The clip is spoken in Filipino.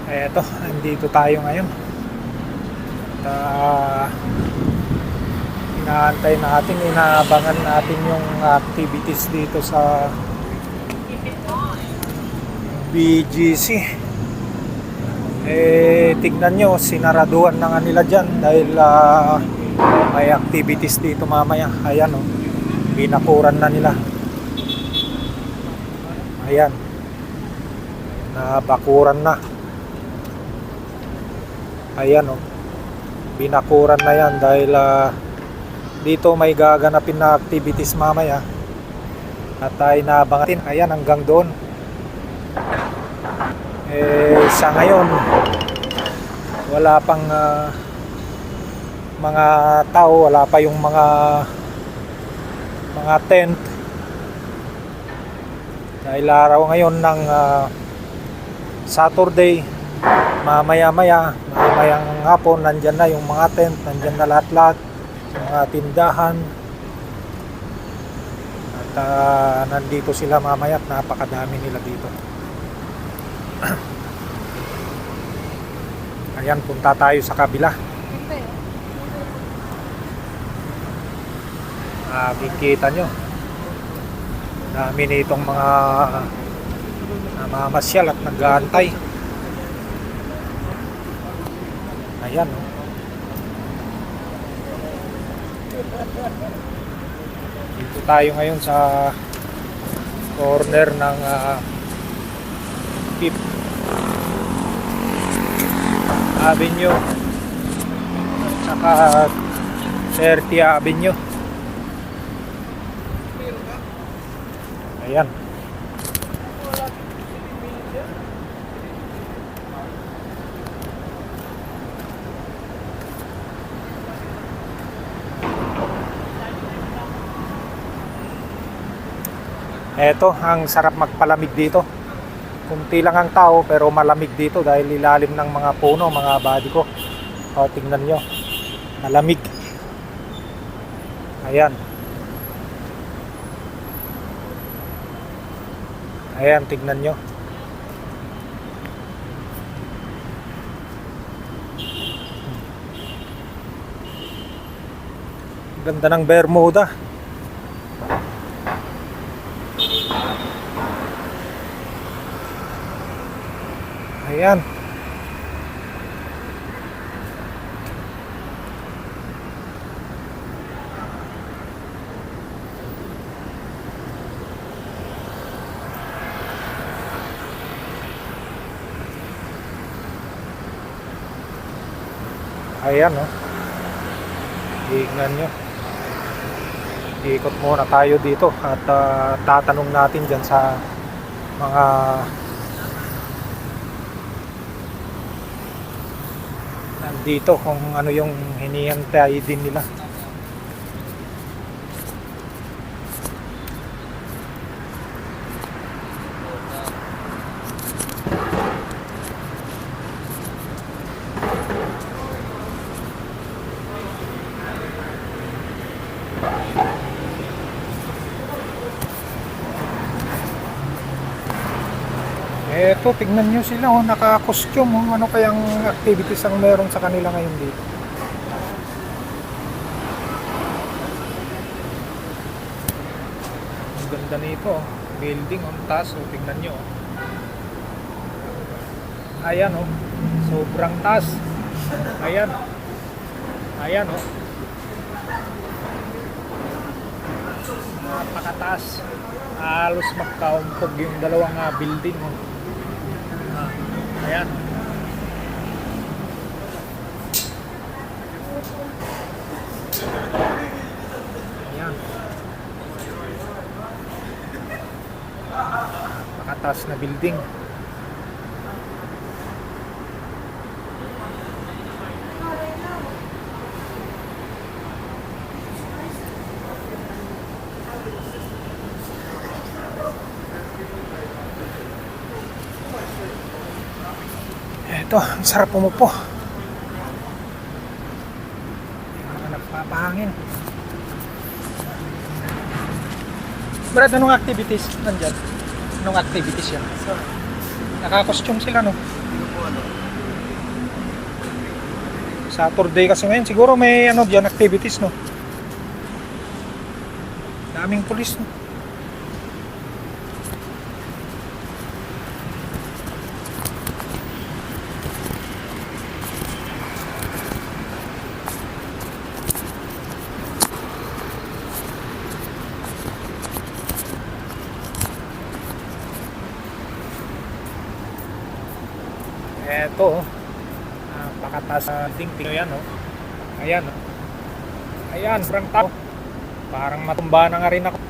Eto, andito tayo ngayon. At inaantay natin, inaabangan natin yung activities dito sa BGC. Tignan nyo, sinaraduhan na nga nila dyan dahil may activities dito mamaya. Ayan o, binakuran na nila. Ayan, nabakuran na. Ayan o, binakuran na yan dahil dito may gaganapin na activities mamaya. At tayo naabangan. Ayan, hanggang doon. Sa ngayon wala pang mga tao, wala pa yung mga tent dahil araw ngayon ng Saturday. Mamayang hapon nandyan na yung mga tent, nandyan na lahat mga tindahan at nandito sila mamaya at napakadami nila dito. Ayan, punta tayo sa kabila. Kikita nyo, dami nitong mga namamasyal at nag-aantay. Ayan oh. Dito tayo ngayon sa corner ng Fifth Avenue at saka 30 Avenue. Ayan. Eto, ang sarap magpalamig dito. Kunti lang ang tao pero malamig dito dahil ilalim ng mga puno, mga body ko. O, tingnan nyo, malamig. Ayan. Ayan, tingnan nyo. Ganda ng Bermuda. Ayan. Ayan oh. Tingnan nyo. Ikot muna tayo dito at tatanong natin dyan sa mga nandito kung ano yung hinihintay din nila. Eto, tignan nyo sila oh, naka-costume oh. Ano kayang activities ang meron sa kanila ngayon dito? Ang ganda nito oh. Building on taas oh, tignan nyo oh. Ayan oh, sobrang taas. Ayan. Ayan oh. Napakataas. Halos magkaumpog yung dalawang building oh. Ayan. Ayan. Nakataas na building. Ito, ang sarap umupo. Mga nagpapahangin. Brad, anong activities nandyan? Anong activities yan? Naka-costume sila, no? Sino po ano? Saturday kasi ngayon. Siguro may ano diyan activities, no? Daming pulis, no? Eto, oh. Napakataas na dingding yan, oh. Ayan, oh. Ayan, sobrang tao. Parang matumba na nga rin ako.